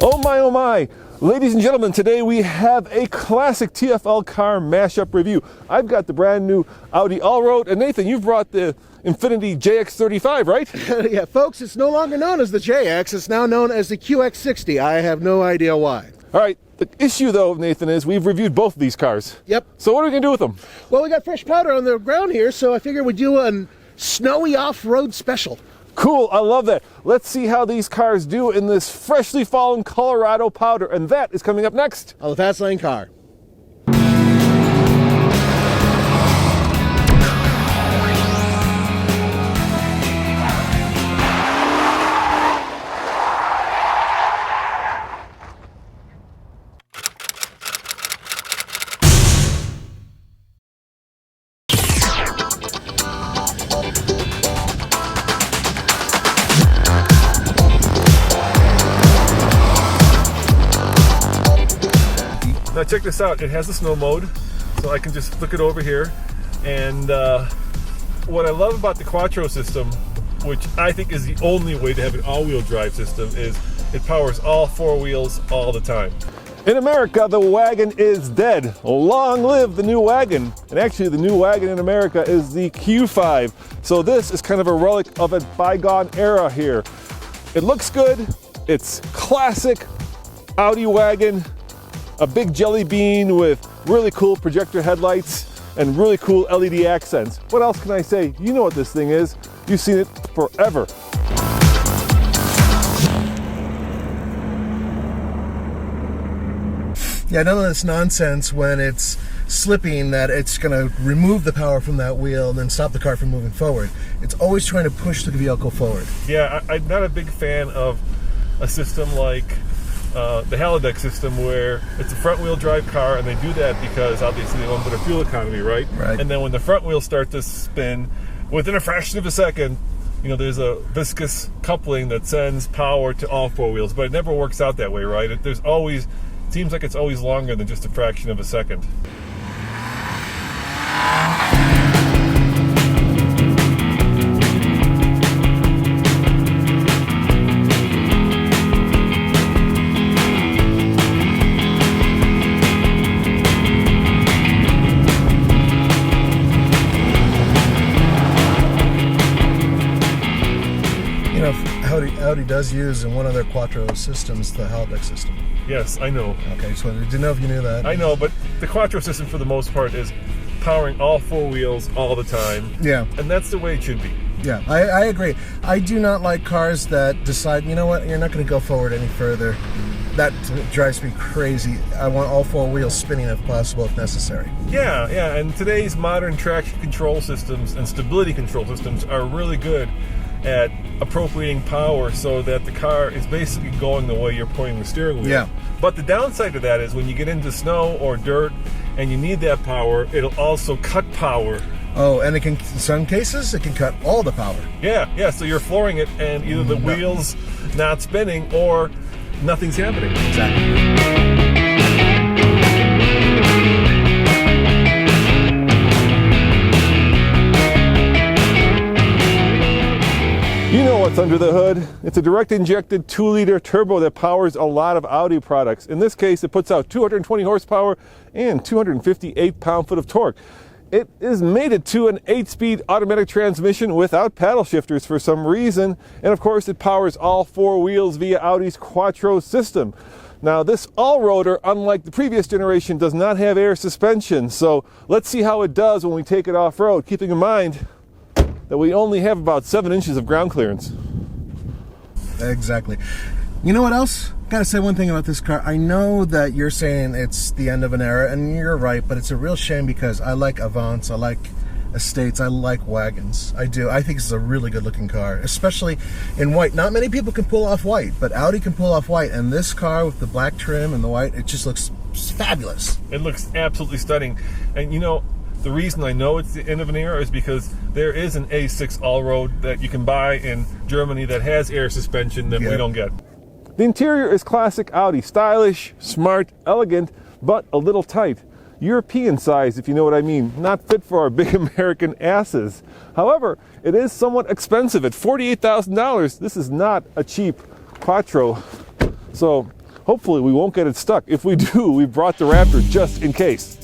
Oh my, ladies and gentlemen, today we have a classic TFL car mashup review. I've got the brand new Audi Allroad, and Nathan, you've brought the Infiniti QX60, right? Yeah, folks, it's no longer known as the JX, it's now known as the QX60. I have no idea why. All right, the issue though, Nathan, is we've reviewed both of these cars. Yep. So what are we gonna do with them? Well, we got fresh powder on the ground here, so I figured we'd do a snowy off-road special. Cool, I love that. Let's see how these cars do in this freshly fallen Colorado powder, and that is coming up next On the Fast Lane Car. Now check this out, it has a snow mode, so I can just flick it over here. And what I love about the Quattro system, which I think is the only way to have an all-wheel drive system, is it powers all four wheels all the time. In America, the wagon is dead. Long live the new wagon. And actually the new wagon in America is the Q5. So this is kind of a relic of a bygone era here. It looks good, it's classic Audi wagon. A big jelly bean with really cool projector headlights and really cool LED accents. What else can I say? You know what this thing is. You've seen it forever. Yeah, none of this nonsense when it's slipping that it's going to remove the power from that wheel and then stop the car from moving forward. It's always trying to push the vehicle forward. Yeah, I'm not a big fan of a system like the halodeck system, where it's a front wheel drive car, and they do that because obviously they want better fuel economy, right? Right. And then when the front wheels start to spin, within a fraction of a second, you know, there's a viscous coupling that sends power to all four wheels, but it never works out that way, right? It seems like it's always longer than just a fraction of a second. Audi does use in one of their Quattro systems the halodeck system. Yes, I know. Okay, just wanted to know if you knew that. I know, but the Quattro system for the most part is powering all four wheels all the time. Yeah. And that's the way it should be. Yeah, I agree. I do not like cars that decide, you know what, you're not going to go forward any further. That drives me crazy. I want all four wheels spinning if possible, if necessary. Yeah, and today's modern traction control systems and stability control systems are really good at appropriating power so that the car is basically going the way you're pointing the steering wheel. Yeah. But the downside to that is when you get into snow or dirt and you need that power, it'll also cut power. Oh, and it can, in some cases, it can cut all the power. Yeah, so you're flooring it and either the wheel's not spinning or nothing's happening. Exactly. You know what's under the hood. It's a direct injected 2-liter turbo that powers a lot of Audi products. In this case, it puts out 220 horsepower and 258 pound-foot of torque. It is mated to an 8-speed automatic transmission without paddle shifters for some reason. And of course, it powers all four wheels via Audi's Quattro system. Now, this Allroader, unlike the previous generation, does not have air suspension. So let's see how it does when we take it off-road, keeping in mind that we only have about 7 inches of ground clearance. Exactly. You know what else? Gotta say one thing about this car. I know that you're saying it's the end of an era, and you're right, but it's a real shame because I like Avants, I like Estates, I like wagons. I do. I think this is a really good looking car, especially in white. Not many people can pull off white, but Audi can pull off white, and this car with the black trim and the white, it just looks fabulous. It looks absolutely stunning. And you know, the reason I know it's the end of an era is because there is an A6 Allroad that you can buy in Germany that has air suspension that we don't get. The interior is classic Audi, stylish, smart, elegant, but a little tight. European size, if you know what I mean, not fit for our big American asses. However, it is somewhat expensive at $48,000. This is not a cheap Quattro. So hopefully we won't get it stuck. If we do, we brought the Raptor just in case.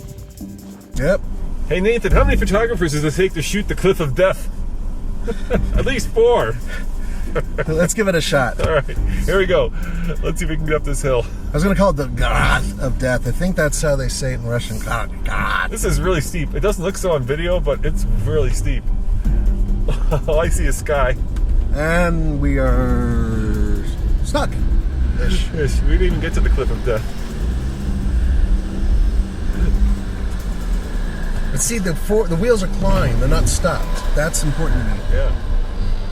Yep. Hey Nathan, how many photographers does it take to shoot the Cliff of Death? At least 4. Let's give it a shot. All right, here we go. Let's see if we can get up this hill. I was going to call it the God of Death. I think that's how they say it in Russian. God. This is really steep. It doesn't look so on video, but it's really steep. All I see is sky. And we are stuck. We didn't even get to the Cliff of Death. But see, the wheels are clawing. They're not stopped. That's important to me. Yeah.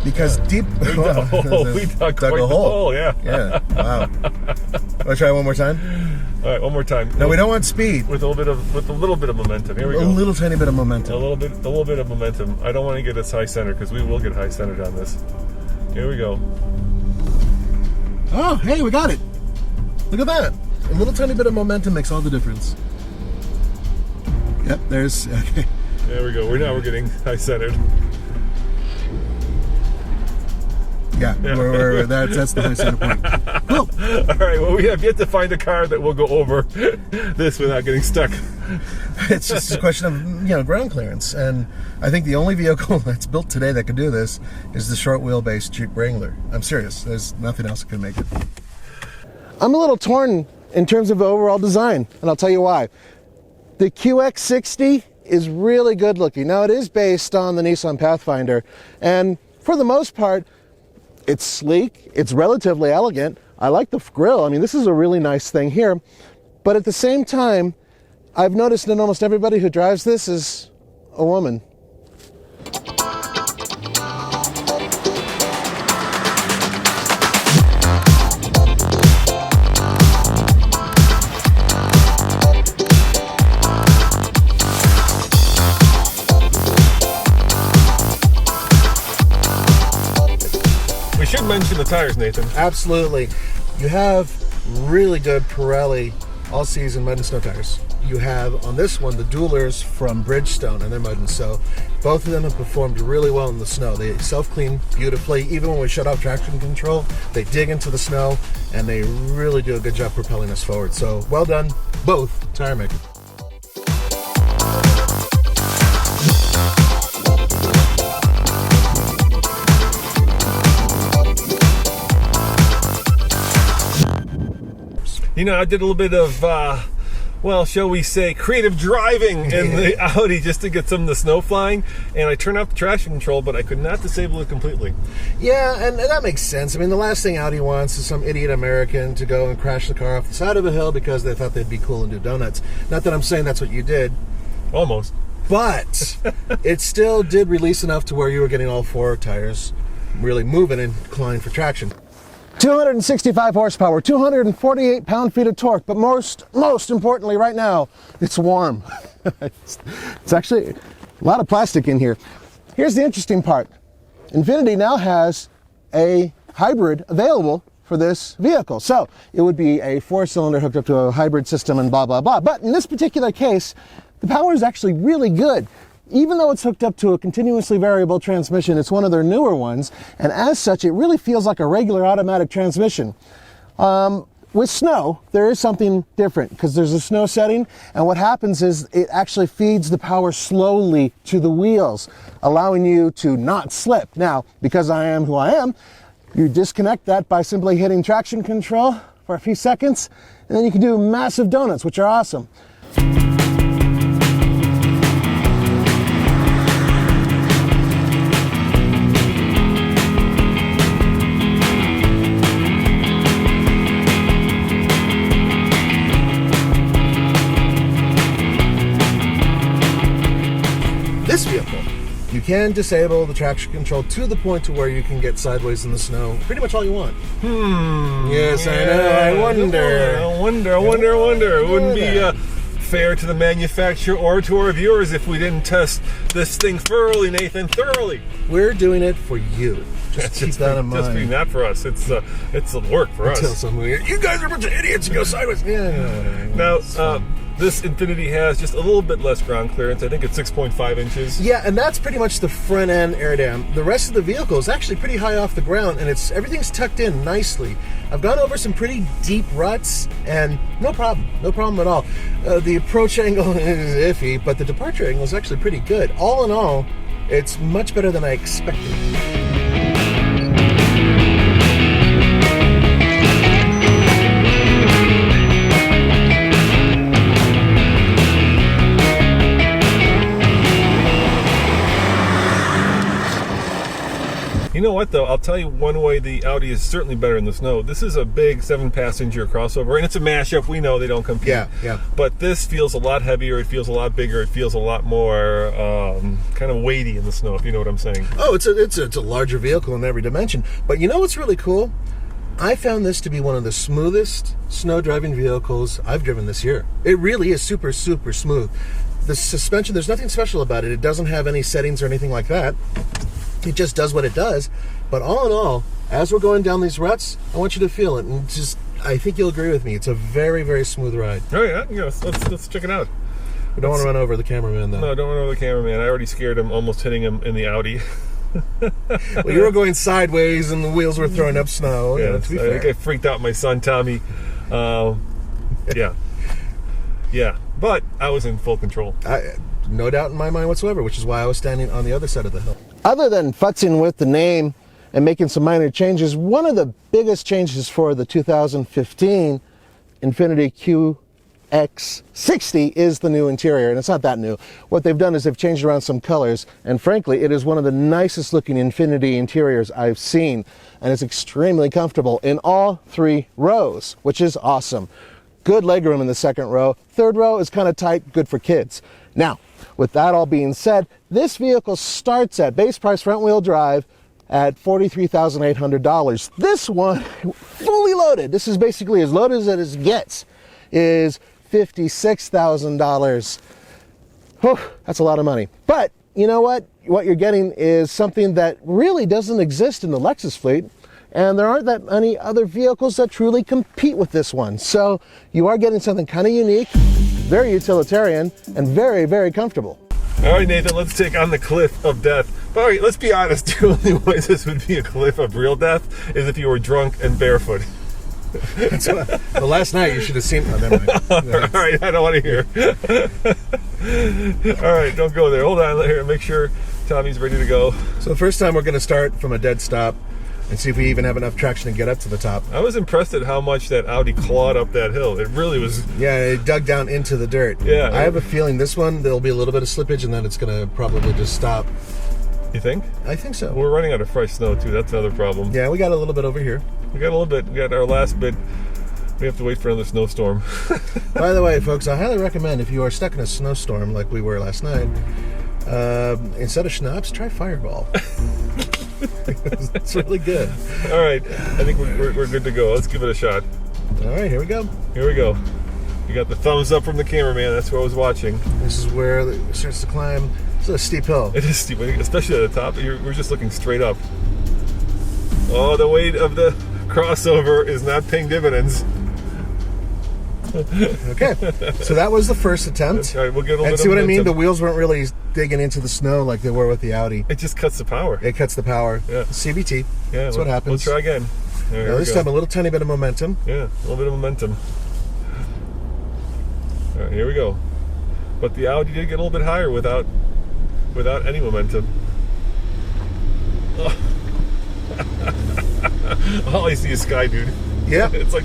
Because deep... We dug quite the hole, yeah. Yeah, wow. Want to try one more time? All right, one more time. No, we don't want speed. With a little bit of momentum. Here we go. A little tiny bit of momentum. A little bit of momentum. I don't want to get us high center because we will get high centered on this. Here we go. Oh, hey, we got it. Look at that. A little tiny bit of momentum makes all the difference. Yep, there's... Okay. There we go. We're getting high centered. Yeah, that's the high center point. Cool. All right, well, we have yet to find a car that will go over this without getting stuck. It's just a question of, ground clearance. And I think the only vehicle that's built today that can do this is the short wheelbase Jeep Wrangler. I'm serious. There's nothing else that can make it. I'm a little torn in terms of overall design, and I'll tell you why. The QX60 is really good looking. Now, it is based on the Nissan Pathfinder, and for the most part, it's sleek, it's relatively elegant. I like the grille. I mean, this is a really nice thing here. But at the same time, I've noticed that almost everybody who drives this is a woman. Should mention the tires, Nathan. Absolutely. You have really good Pirelli all-season mud and snow tires. You have on this one the Duelers from Bridgestone, and they're mud and snow. Both of them have performed really well in the snow. They self-clean beautifully. Even when we shut off traction control, they dig into the snow, and they really do a good job propelling us forward. So well done, both tire makers. I did a little bit of, shall we say, creative driving in the Audi just to get some of the snow flying, and I turned off the traction control, but I could not disable it completely. Yeah, and that makes sense. I mean, the last thing Audi wants is some idiot American to go and crash the car off the side of a hill because they thought they'd be cool and do donuts. Not that I'm saying that's what you did. Almost. But it still did release enough to where you were getting all 4 tires really moving and clawing for traction. 265 horsepower, 248 pound-feet of torque, but most importantly right now, it's warm. It's actually a lot of plastic in here. Here's the interesting part. Infiniti now has a hybrid available for this vehicle. So it would be a 4-cylinder hooked up to a hybrid system and blah, blah, blah. But in this particular case, the power is actually really good. Even though it's hooked up to a continuously variable transmission, it's one of their newer ones, and as such, it really feels like a regular automatic transmission. With snow, there is something different because there's a snow setting, and what happens is it actually feeds the power slowly to the wheels, allowing you to not slip. Now, because I am who I am, you disconnect that by simply hitting traction control for a few seconds, and then you can do massive donuts, which are awesome. This vehicle, you can disable the traction control to the point to where you can get sideways in the snow pretty much all you want. Yes, yeah, I know. I wonder. It wouldn't be fair to the manufacturer or to our viewers if we didn't test this thing thoroughly, Nathan. Thoroughly. We're doing it for you. Just keep that in mind. Just not for us. It's work for us. Until someone, you guys are a bunch of idiots. You go sideways. Yeah. Now, This Infiniti has just a little bit less ground clearance. I think it's 6.5 inches. Yeah, and that's pretty much the front end air dam. The rest of the vehicle is actually pretty high off the ground, and everything's tucked in nicely. I've gone over some pretty deep ruts, and no problem at all. The approach angle is iffy, but the departure angle is actually pretty good. All in all, it's much better than I expected. You know what, though? I'll tell you one way the Audi is certainly better in the snow. This is a big 7-passenger crossover, and it's a mashup. We know they don't compete. Yeah. But this feels a lot heavier. It feels a lot bigger. It feels a lot more kind of weighty in the snow, if you know what I'm saying. Oh, it's a larger vehicle in every dimension. But you know what's really cool? I found this to be one of the smoothest snow driving vehicles I've driven this year. It really is super, super smooth. The suspension, there's nothing special about it. It doesn't have any settings or anything like that. It just does what it does. But all in all, as we're going down these ruts, I want you to feel it. And I think you'll agree with me. It's a very, very smooth ride. Oh, yeah. Let's check it out. We don't want to run over the cameraman, though. No, don't run over the cameraman. I already scared him, almost hitting him in the Audi. Well, you were going sideways and the wheels were throwing up snow. Yeah, to be I fair. think I freaked out my son, Tommy. Yeah. But I was in full control. No doubt in my mind whatsoever, which is why I was standing on the other side of the hill. Other than futzing with the name and making some minor changes, one of the biggest changes for the 2015 Infiniti QX60 is the new interior, and it's not that new. What they've done is they've changed around some colors, and frankly, it is one of the nicest looking Infiniti interiors I've seen, and it's extremely comfortable in all 3 rows, which is awesome. Good legroom in the 2nd row. 3rd row is kind of tight, good for kids. Now, with that all being said, this vehicle starts at base price front-wheel drive at $43,800. This one, fully loaded, this is basically as loaded as it gets, is $56,000. That's a lot of money. But you know what? What you're getting is something that really doesn't exist in the Lexus fleet, and there aren't that many other vehicles that truly compete with this one. So you are getting something kind of unique, very utilitarian, and very, very comfortable. All right, Nathan, let's take on the cliff of death. But all right, let's be honest. The only way this would be a cliff of real death is if you were drunk and barefoot. Well, last night you should have seen. Oh, never mind. All right, I don't want to hear. All right, don't go there. Hold on here. Make sure Tommy's ready to go. So the first time we're going to start from a dead stop and see if we even have enough traction to get up to the top. I was impressed at how much that Audi clawed up that hill. It really was. Yeah, it dug down into the dirt. Yeah. I have a feeling this one, there'll be a little bit of slippage and then it's going to probably just stop. You think? I think so. We're running out of fresh snow, too. That's another problem. Yeah, we got a little bit over here. We got a little bit. We got our last bit. We have to wait for another snowstorm. By the way, folks, I highly recommend if you are stuck in a snowstorm like we were last night, instead of schnapps, try Fireball. It's really good. All right, I think we're good to go. Let's give it a shot. All right, here we go. Here we go. You got the thumbs up from the cameraman. That's what I was watching. This is where it starts to climb. It's a steep hill. It is steep, especially at the top. We're just looking straight up. Oh, the weight of the crossover is not paying dividends. Okay, so that was the first attempt. All right, we'll get a little bit and see of what I mean? momentum. The wheels weren't really digging into the snow like they were with the Audi. It just cuts the power. It cuts the power. Yeah. CVT. Yeah, That's what happens. We'll try again. There Now, we this go. time a little tiny bit of momentum. Yeah, a little bit of momentum. All right, here we go. But the Audi did get a little bit higher without any momentum. Oh. All I see is sky, dude. Yeah. It's like,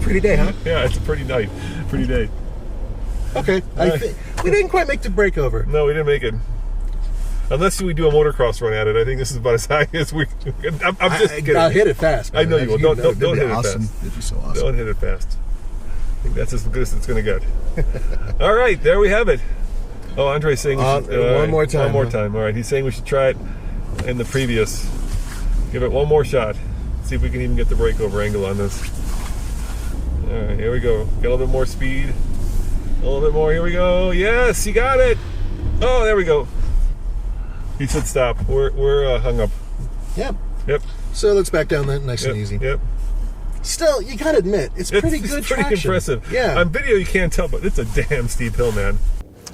Pretty day, huh? yeah, it's a pretty night, pretty day. Okay. We didn't quite make the breakover. No, we didn't make it. Unless we do a motocross run at it, I think this is about as high as we. I'm just kidding. I'll hit it fast. I know you will. Don't That'd hit be it awesome. fast. It'd be so awesome. Don't hit it fast. I think that's as good as it's going to get. All right, there we have it. Oh, Andre's saying we should, one more time. One more time. All right, he's saying we should try it in the previous. Give it one more shot. See if we can even get the breakover angle on this. All right, here we go. Get a little bit more speed. A little bit more. Here we go. Yes, you got it. Oh, there we go. He said stop. We're hung up. Yep. Yep. So let's back down that nice Yep. and easy. Yep. Still, you gotta admit, it's pretty good It's pretty traction. impressive. Yeah. On video you can't tell, but it's a damn steep hill, man.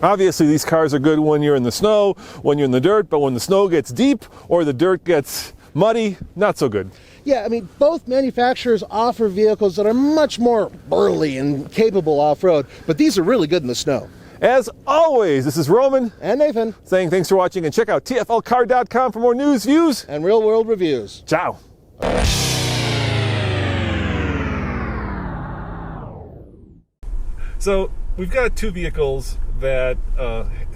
Obviously, these cars are good when you're in the snow, when you're in the dirt, but when the snow gets deep or the dirt gets muddy, not so good. Yeah, I mean, both manufacturers offer vehicles that are much more burly and capable off-road, but these are really good in the snow. As always, this is Roman And Nathan. saying thanks for watching, and check out TFLcar.com for more news, views, And real-world reviews. ciao. So we've got two vehicles that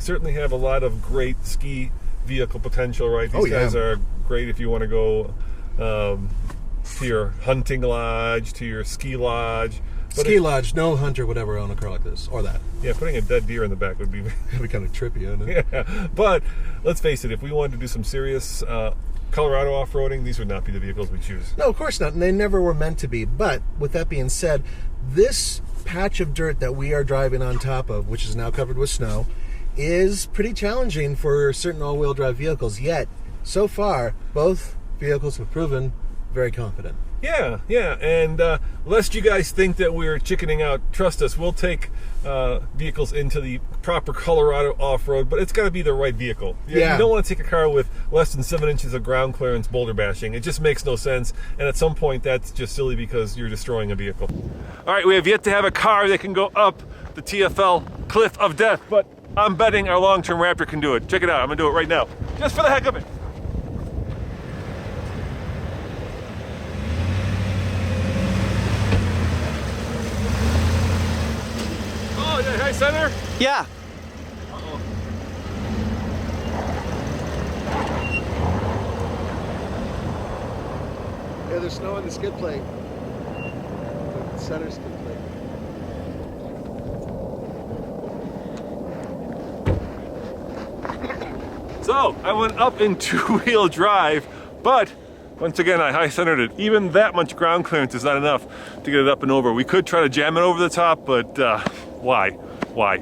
certainly have a lot of great ski vehicle potential, right? These guys are great if you want to go to your hunting lodge, to your ski lodge. But Ski lodge, no hunter would ever own a car like this, or that. yeah, putting a dead deer in the back would be That'd be kind of trippy, isn't it? yeah. But let's face it, if we wanted to do some serious Colorado off-roading, these would not be the vehicles we choose. No, of course not, and they never were meant to be. But with that being said, this patch of dirt that we are driving on top of, which is now covered with snow, is pretty challenging for certain all-wheel drive vehicles. Yet, so far, both vehicles have proven very confident. Yeah, and lest you guys think that we're chickening out, trust us, we'll take vehicles into the proper Colorado off-road, but it's got to be the right vehicle. Yeah. You don't want to take a car with less than 7 inches of ground clearance boulder bashing. It just makes no sense, and at some point that's just silly because you're destroying a vehicle. All right, we have yet to have a car that can go up the TFL Cliff of Death, but I'm betting our long-term Raptor can do it. Check it out, I'm gonna do it right now, just for the heck of it. Oh, yeah, hey, Senator. Yeah. Yeah, there's snow on the skid plate. The center skid plate. So, I went up in two-wheel drive, but once again, I high-centered it. Even that much ground clearance is not enough to get it up and over. We could try to jam it over the top, but why? Why?